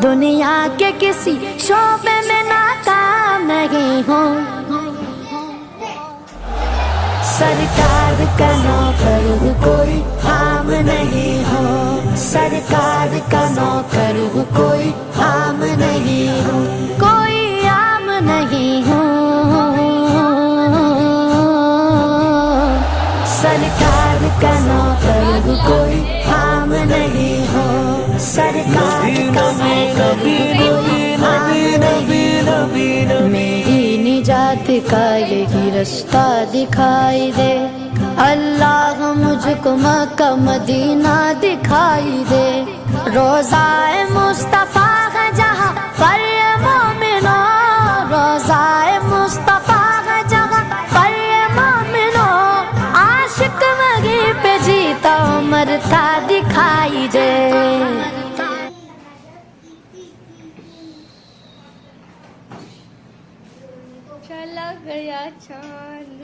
दुनिया के किसी शोबे में नाकाम नहीं हूँ। सरकार का नौकर हूँ, कोई आम नहीं हो। सरकार का नौकर हूँ, कोई आम नहीं हूँ, कोई आम नहीं हूँ। सरकार का नौकर हूँ, कोई आम नहीं हो। सरकार का नौकर हूँ, कोई आम नहीं हो। मेरी निजात का यही रास्ता दिखाई दे, अल्लाह मुझको मक्का मदीना दिखाई दे। रोज़ाए मुस्तफ़ा है जहाँ पर ये मोमिनो, रोज़ाए मुस्तफ़ा है जहाँ पर ये मोमिनो। आशिक वहीं पे जीता मरता दिखाई दे। चला गया चांद।